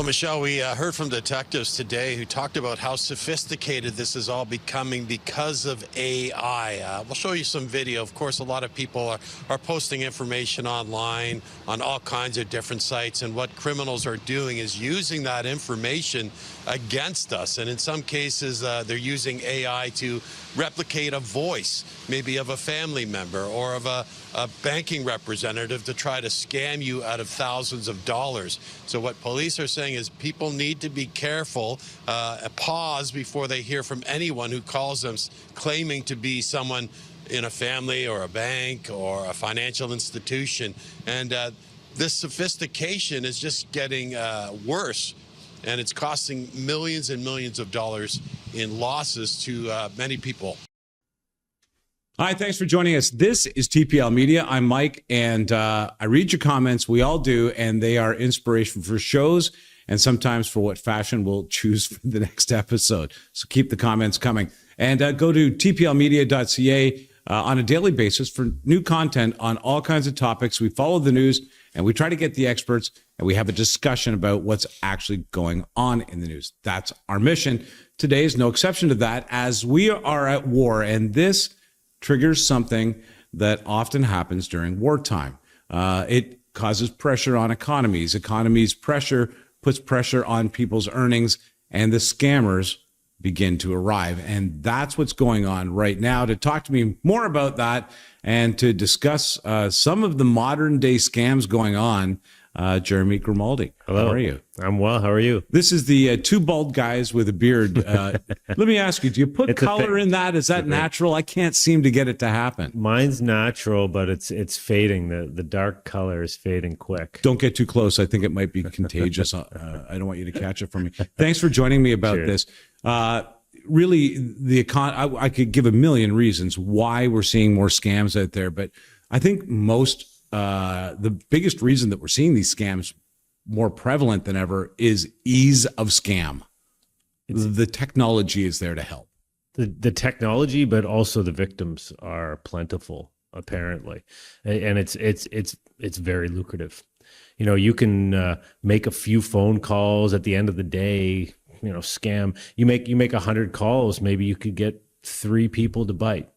Well, Michelle, we heard from detectives today who talked about how sophisticated this is all becoming because of AI. We'll show you some video. Of course, a lot of people are posting information online on all kinds of different sites, and what criminals are doing is using that information against us. And in some cases, they're using AI to replicate a voice, maybe of a family member or of a banking representative, to try to scam you out of thousands of dollars. So what police are saying is people need to be careful, pause before they hear from anyone who calls them claiming to be someone in a family or a bank or a financial institution. And this sophistication is just getting worse, and it's costing millions and millions of dollars in losses to many people. Hi, thanks for joining us. This is TPL Media. I'm Mike, and I read your comments. We all do, and they are inspiration for shows and sometimes for what fashion we'll choose for the next episode. So keep the comments coming. And go to tplmedia.ca on a daily basis for new content on all kinds of topics. We follow the news, and we try to get the experts, and we have a discussion about what's actually going on in the news. That's our mission. Today is no exception to that, as we are at war, and this triggers something that often happens during wartime. It causes pressure on economies. Economies pressure puts pressure on people's earnings, and the scammers begin to arrive. And that's what's going on right now. To talk to me more about that and to discuss some of the modern day scams going on, Jeremy Grimaldi. Hello. How are you? I'm well. How are you? This is the two bald guys with a beard. Let me ask you, do you put color in that? Is that natural? I can't seem to get it to happen. Mine's natural, but it's fading. The dark color is fading quick. Don't get too close. I think it might be contagious. I don't want you to catch it from me. Thanks for joining me about this. Really, I could give a million reasons why we're seeing more scams out there, but I think the biggest reason that we're seeing these scams more prevalent than ever is ease of scam. The technology is there to help. The technology, but also the victims are plentiful, apparently, and it's very lucrative. You know, you can make a few phone calls at the end of the day. You know, scam. You make 100 calls, maybe you could get 3 people to bite,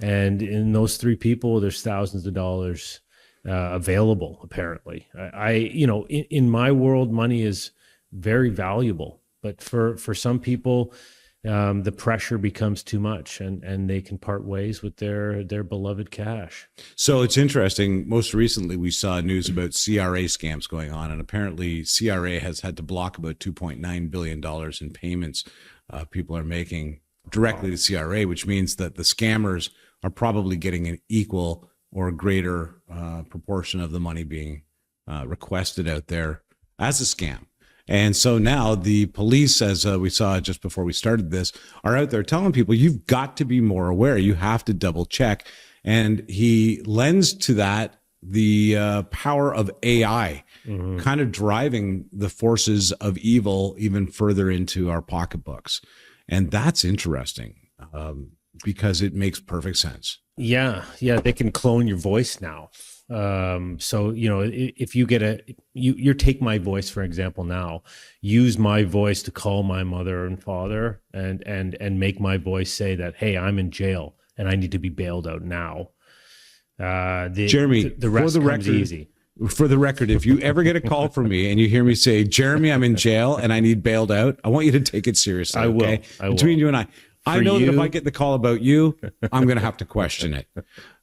and in those 3 people, there's thousands of dollars available. Apparently, in my world, money is very valuable, but for some people, the pressure becomes too much, and they can part ways with their beloved cash. So it's interesting. Most recently, we saw news about CRA scams going on, and apparently CRA has had to block about $2.9 billion in payments people are making directly to CRA, which means that the scammers are probably getting an equal or a greater proportion of the money being requested out there as a scam. And so now the police, as we saw just before we started this, are out there telling people, you've got to be more aware. You have to double check. And he lends to that the power of AI, kind of driving the forces of evil even further into our pocketbooks. And that's interesting because it makes perfect sense. Yeah, they can clone your voice now. So, you know, if you get you take my voice, for example, now, use my voice to call my mother and father and make my voice say that, hey, I'm in jail and I need to be bailed out now. Jeremy, the rest comes easy. For the record, if you ever get a call from me and you hear me say, Jeremy, I'm in jail and I need bailed out, I want you to take it seriously. I will. Between you and I know that if I get the call about you, I'm going to have to question it.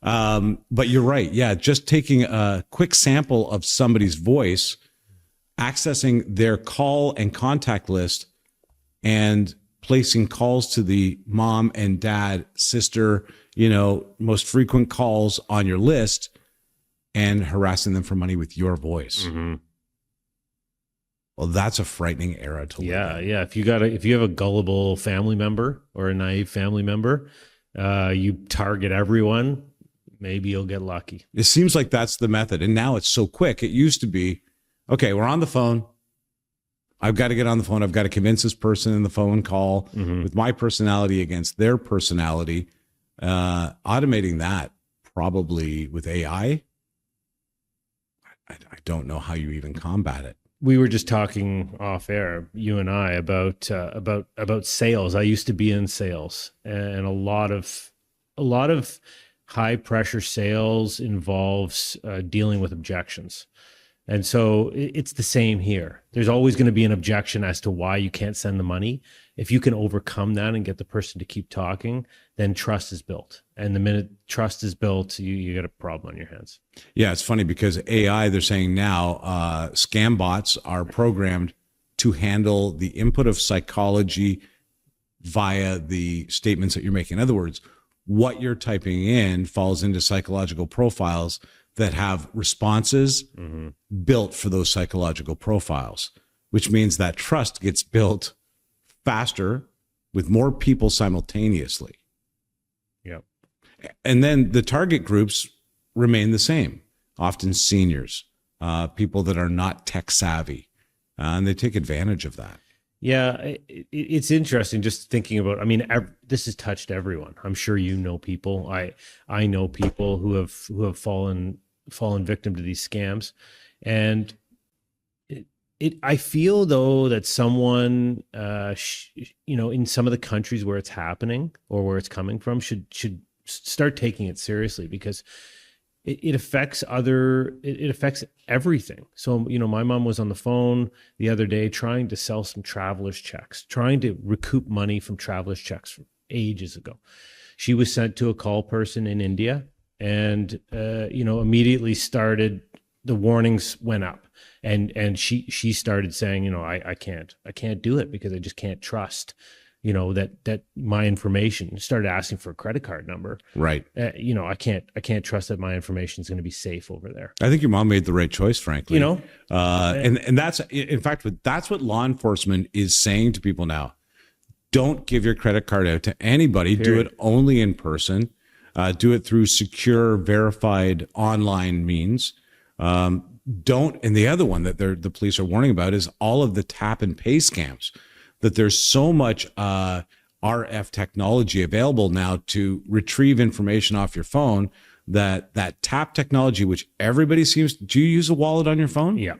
But you're right. Yeah, just taking a quick sample of somebody's voice, accessing their call and contact list, and placing calls to the mom and dad, sister, most frequent calls on your list, and harassing them for money with your voice. Mm-hmm. Well, that's a frightening era to live in. Yeah. If you have a gullible family member or a naive family member, you target everyone. Maybe you'll get lucky. It seems like that's the method, and now it's so quick. It used to be, okay, we're on the phone. I've got to get on the phone. I've got to convince this person in the phone call with my personality against their personality. Automating that probably with AI, I don't know how you even combat it. we were just talking off air, you and I, about sales. I used to be in sales, and a lot of high pressure sales involves dealing with objections. And so it's the same here. There's always going to be an objection as to why you can't send the money. If you can overcome that and get the person to keep talking, then trust is built. And the minute trust is built, you got a problem on your hands. Yeah, it's funny because AI, they're saying now, scam bots are programmed to handle the input of psychology via the statements that you're making. In other words, what you're typing in falls into psychological profiles that have responses built for those psychological profiles, which means that trust gets built faster with more people simultaneously. Yep. And then the target groups remain the same, often seniors, people that are not tech savvy, and they take advantage of that. Yeah, it's interesting just thinking about, I mean, this has touched everyone. I'm sure you know people. I know people who have fallen victim to these scams. And I feel though that someone, in some of the countries where it's happening or where it's coming from should start taking it seriously, because it affects it affects everything. So, my mom was on the phone the other day trying to sell some traveler's checks, trying to recoup money from traveler's checks from ages ago. She was sent to a call person in India, and, immediately the warnings went up, and she started saying, I can't do it because I just can't trust, that my information. Started asking for a credit card number. Right. I can't trust that my information is going to be safe over there. I think your mom made the right choice, frankly. And that's, in fact, that's what law enforcement is saying to people now. Don't give your credit card out to anybody. Period. Do it only in person. Do it through secure, verified online means. And the other one that the police are warning about is all of the tap and pay scams. That there's so much RF technology available now to retrieve information off your phone, that tap technology, which everybody seems. Do you use a wallet on your phone? Yeah.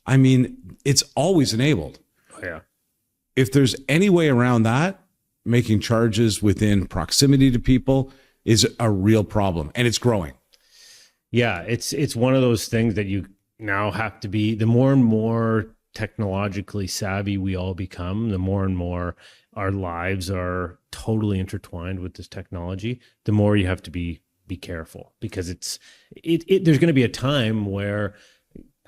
I mean, it's always enabled. Oh, yeah. If there's any way around that, making charges within proximity to people is a real problem, and it's growing. Yeah, it's one of those things that you now have to be. The more and more technologically savvy we all become, the more and more our lives are totally intertwined with this technology, the more you have to be careful, because there's going to be a time where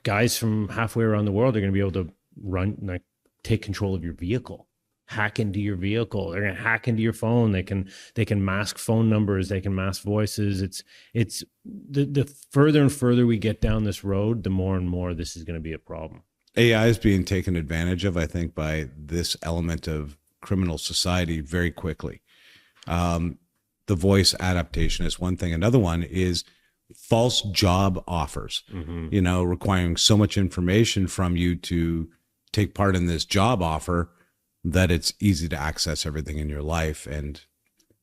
guys from halfway around the world are going to be able to take control of your vehicle, hack into your vehicle. They're going to hack into your phone. They can mask phone numbers. They can mask voices. It's the further and further we get down this road, the more and more this is going to be a problem. AI is being taken advantage of, I think, by this element of criminal society very quickly. The voice adaptation is one thing. Another one is false job offers, requiring so much information from you to take part in this job offer that it's easy to access everything in your life and,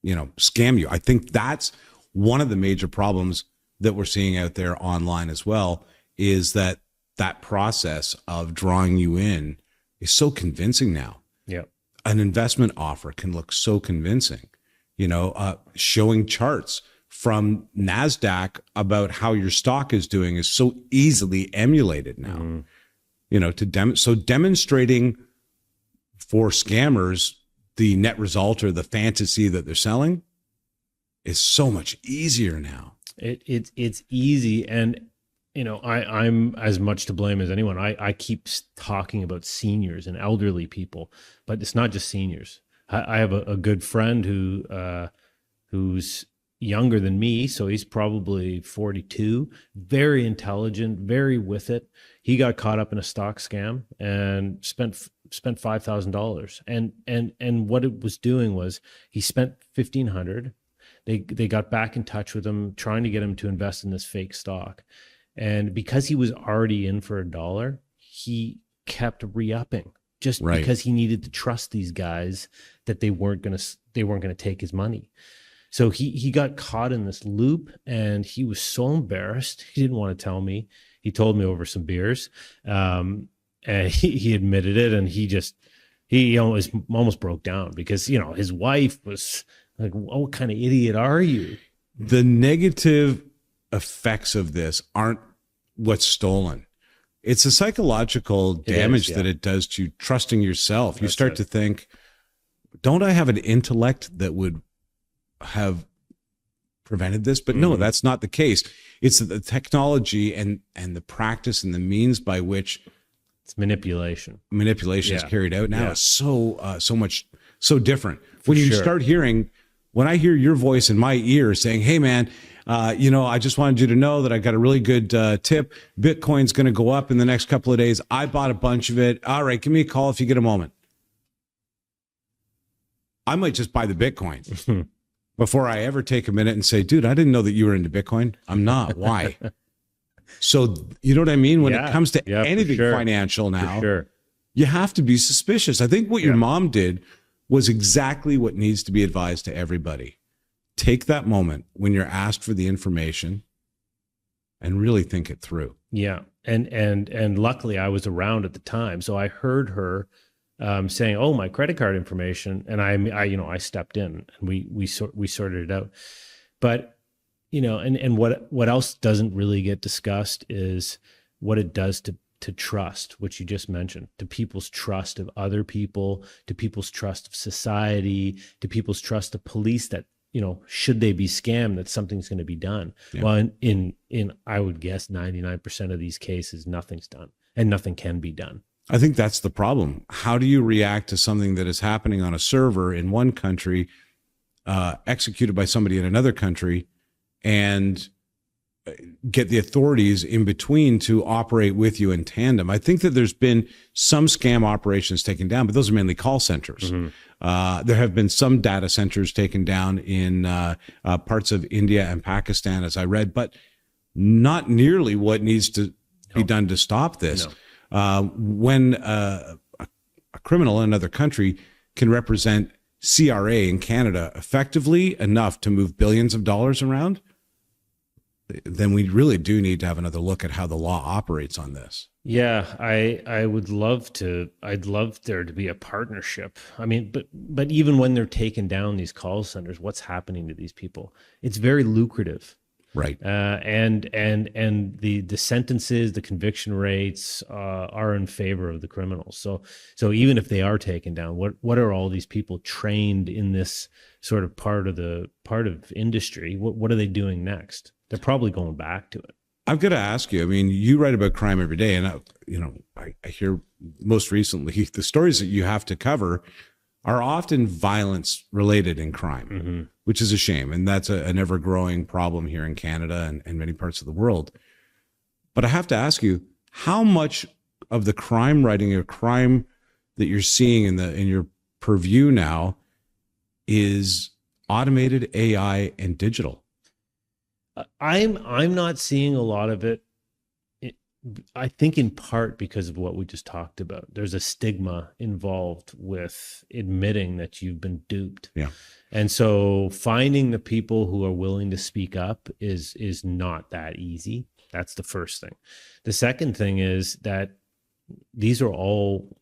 scam you. I think that's one of the major problems that we're seeing out there online as well, is that process of drawing you in is so convincing now. Yeah. An investment offer can look so convincing, showing charts from NASDAQ about how your stock is doing is so easily emulated now, demonstrating for scammers the net result or the fantasy that they're selling is so much easier now. It's easy. And I'm as much to blame as anyone. I keep talking about seniors and elderly people, but it's not just seniors. I have a good friend who's younger than me, so he's probably 42, very intelligent, very with it. He got caught up in a stock scam and spent $5,000. And what it was doing was he spent $1,500. They got back in touch with him, trying to get him to invest in this fake stock. And because he was already in for $1, he kept re-upping just because he needed to trust these guys that they weren't going to take his money. So he got caught in this loop, and he was so embarrassed. He didn't want to tell me. He told me over some beers. And and he admitted it, and he almost broke down because, you know, his wife was like, oh, what kind of idiot are you? The negative effects of this aren't what's stolen. It's the psychological damage that it does to trusting yourself. You start to think, don't I have an intellect that would have prevented this? But no, that's not the case. It's the technology and the practice and the means by which it's manipulation is carried out now is so different. When you start hearing, when I hear your voice in my ear saying, hey man, you know, I just wanted you to know that I got a really good tip. Bitcoin's going to go up in the next couple of days. I bought a bunch of it. All right, give me a call if you get a moment. I might just buy the Bitcoin before I ever take a minute and say, dude, I didn't know that you were into Bitcoin. I'm not. Why? So, you know what I mean? When it comes to anything financial now, you have to be suspicious. I think what your mom did was exactly what needs to be advised to everybody. Take that moment when you're asked for the information and really think it through. Yeah. And luckily I was around at the time. So I heard her saying, oh, my credit card information. And I stepped in and we sorted it out. But, you know, and what else doesn't really get discussed is what it does to trust, which you just mentioned, to people's trust of other people, to people's trust of society, to people's trust of police, that, you know, should they be scammed, that something's going to be done. Yeah. Well, in I would guess 99% of these cases, nothing's done and nothing can be done. I think that's the problem. How do you react to something that is happening on a server in one country, executed by somebody in another country, and get the authorities in between to operate with you in tandem? I think that there's been some scam operations taken down, but those are mainly call centers. There have been some data centers taken down in parts of India and Pakistan, as I read, but not nearly what needs to be done to stop this. When a criminal in another country can represent CRA in Canada effectively enough to move billions of dollars around, then we really do need to have another look at how the law operates on this. Yeah, I would love to. I'd love there to be a partnership. I mean, but even when they're taking down these call centers, what's happening to these people? It's very lucrative, right? And the sentences, the conviction rates are in favor of the criminals. So even if they are taken down, what are all these people trained in this sort of part of industry? What are they doing next? They're probably going back to it. I've got to ask you, I mean, you write about crime every day, and I hear most recently the stories that you have to cover are often violence related in crime, which is a shame. And that's an ever growing problem here in Canada and many parts of the world. But I have to ask you, how much of the crime writing or crime that you're seeing in your purview now is automated, AI, and digital? I'm not seeing a lot of it. I think in part because of what we just talked about. There's a stigma involved with admitting that you've been duped. Yeah. And so finding the people who are willing to speak up is not that easy. That's the first thing. The second thing is that we're all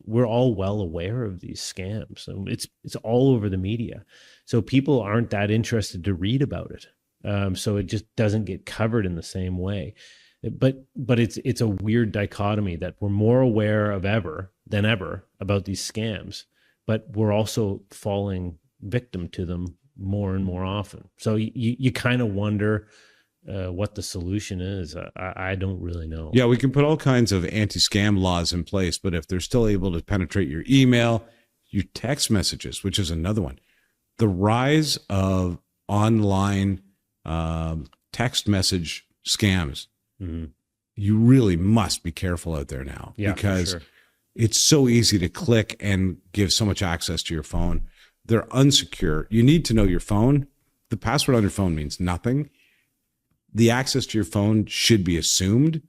well aware of these scams. And it's all over the media. So people aren't that interested to read about it. So it just doesn't get covered in the same way. But it's a weird dichotomy that we're more aware than ever about these scams, but we're also falling victim to them more and more often. So you kind of wonder what the solution is. I don't really know. Yeah, we can put all kinds of anti-scam laws in place, but if they're still able to penetrate your email, your text messages, which is another one, the rise of online text message scams, you really must be careful out there now, because it's so easy to click and give so much access to your phone. They're unsecure. You need to know your phone. The password on your phone means nothing. The access to your phone should be assumed.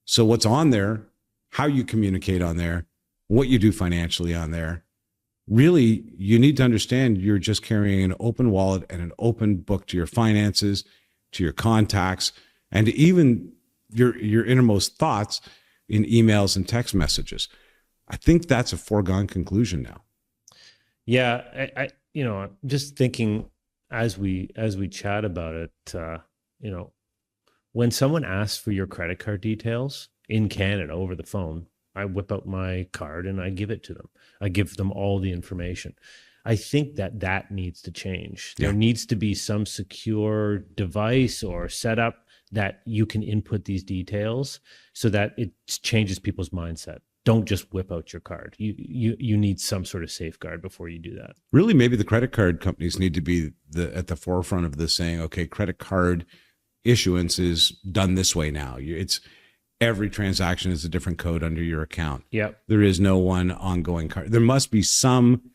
So what's on there, how you communicate on there, what you do financially on there, really, you need to understand you're just carrying an open wallet and an open book to your finances, to your contacts, and to even your innermost thoughts. in emails and text messages. I think that's a foregone conclusion now. Yeah, I I'm just thinking as we chat about it, when someone asks for your credit card details in Canada over the phone, I whip out my card and I give it to them. I give them all the information. I think that needs to change. Yeah. There needs to be some secure device or setup that you can input these details so that it changes people's mindset. Don't just whip out your card. You need some sort of safeguard before you do that. Really, maybe the credit card companies need to be at the forefront of this, saying, okay, credit card issuance is done this way now. It's every transaction is a different code under your account. Yep. There is no one ongoing card. There must be some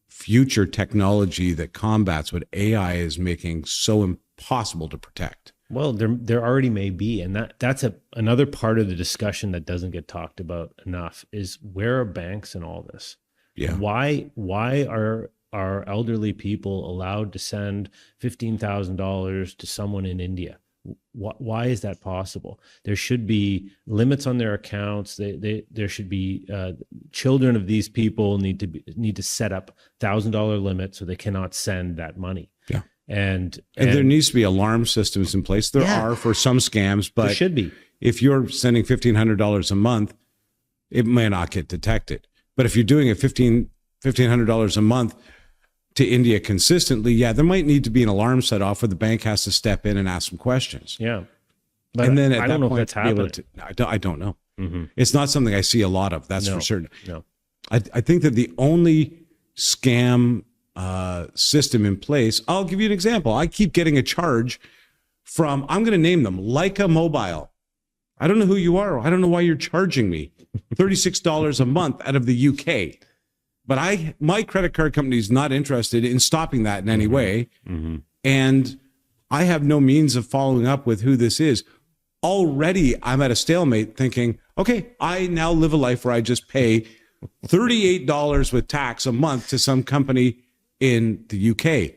future technology that combats what AI is making so impossible to protect. Well, there already may be, and that's another part of the discussion that doesn't get talked about enough is where are banks in all this? Yeah. Why are elderly people allowed to send $15,000 to someone in India? Why is that possible? There should be limits on their accounts. There should be children of these people need to set up $1,000 limit so they cannot send that money. Yeah. And there needs to be alarm systems in place. There are for some scams, but there should be. If you're sending $1,500 a month, it may not get detected. But if you're doing it $1,500 a month to India consistently, there might need to be an alarm set off where the bank has to step in and ask some questions. Yeah. But And then I don't know if that's happening. I don't know. Mm-hmm. It's not something I see a lot of. That's for certain. No. I think that the only scam system in place, I'll give you an example. I keep getting a charge from, I'm going to name them, Leica Mobile. I don't know who you are. I don't know why you're charging me $36 a month out of the UK. But my credit card company is not interested in stopping that in any way. Mm-hmm. And I have no means of following up with who this is. Already, I'm at a stalemate thinking, okay, I now live a life where I just pay $38 with tax a month to some company in the UK.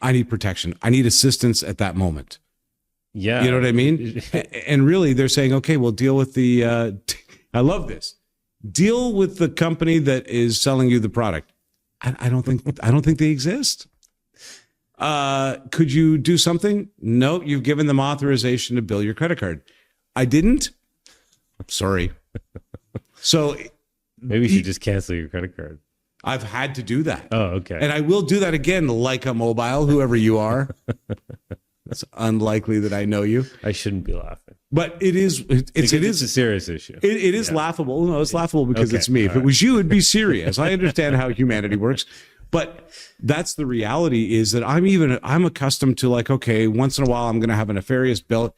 I need protection. I need assistance at that moment. Yeah. You know what I mean? And really they're saying, okay, we'll deal with I love this. Deal with the company that is selling you the product. I don't think they exist. Could you do something? No, you've given them authorization to bill your credit card. I didn't. I'm sorry. So maybe you should just cancel your credit card. I've had to do that. Oh, okay. And I will do that again, Leica Mobile, whoever you are. It's unlikely that I know you. I shouldn't be laughing. But it is a serious issue. It is laughable. No, it's laughable because it's me. If it was you, it'd be serious. I understand how humanity works. But that's the reality, is that I'm accustomed to, like, okay, once in a while I'm going to have a nefarious bill.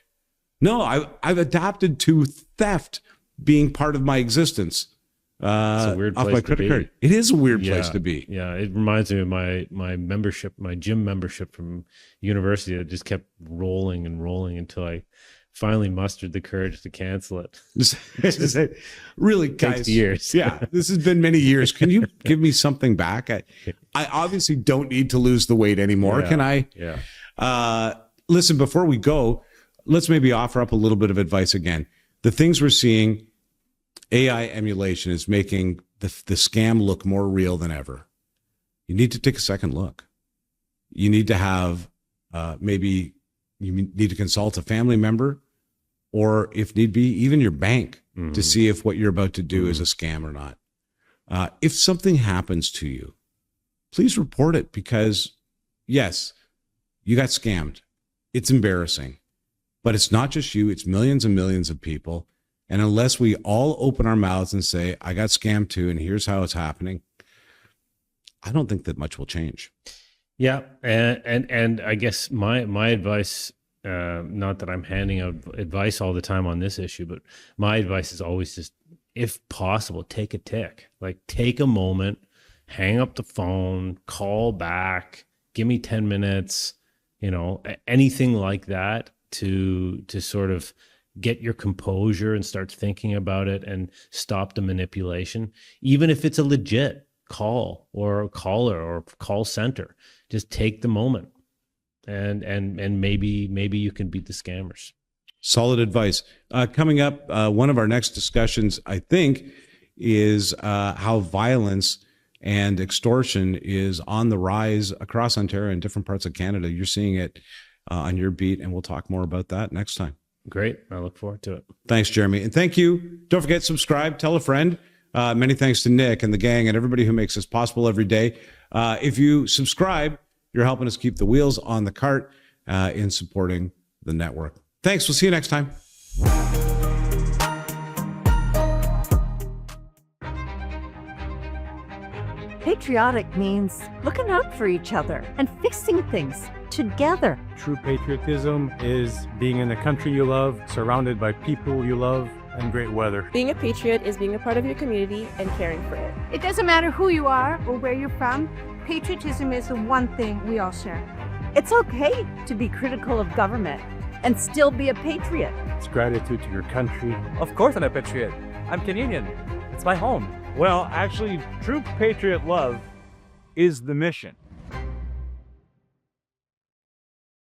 No, I've adapted to theft being part of my existence. It's a weird place my credit card. It is a weird place to be. Yeah, it reminds me of my membership, my gym membership from university that just kept rolling and rolling until I finally mustered the courage to cancel it. Really, guys, takes years. Yeah, this has been many years. Can you give me something back? I obviously don't need to lose the weight anymore. Can I? Yeah. Listen, before we go, let's maybe offer up a little bit of advice again. The things we're seeing, AI emulation is making the scam look more real than ever. You need to take a second look. You need to have maybe you need to consult a family member, or if need be, even your bank, to see if what you're about to do is a scam or not. If something happens to you, please report it, because yes, you got scammed. It's embarrassing, but it's not just you. It's millions and millions of people. And unless we all open our mouths and say, I got scammed too, and here's how it's happening, I don't think that much will change. Yeah. And I guess my advice, not that I'm handing out advice all the time on this issue, but my advice is always just, if possible, take a tick. Like, take a moment, hang up the phone, call back, give me 10 minutes, anything like that to sort of get your composure and start thinking about it and stop the manipulation. Even if it's a legit call or caller or call center, just take the moment and maybe you can beat the scammers. Solid advice. Coming up, one of our next discussions, I think, is how violence and extortion is on the rise across Ontario and different parts of Canada. You're seeing it on your beat, and we'll talk more about that next time. Great. I look forward to it. Thanks, Jeremy. And thank you. Don't forget, subscribe, tell a friend. Many thanks to Nick and the gang and everybody who makes this possible every day. If you subscribe, you're helping us keep the wheels on the cart in supporting the network. Thanks. We'll see you next time. Patriotic means looking out for each other and fixing things together. True patriotism is being in the country you love, surrounded by people you love, and great weather. Being a patriot is being a part of your community and caring for it. It doesn't matter who you are or where you're from, patriotism is the one thing we all share. It's okay to be critical of government and still be a patriot. It's gratitude to your country. Of course I'm a patriot. I'm Canadian. It's my home. Well, actually, true patriot love is the mission.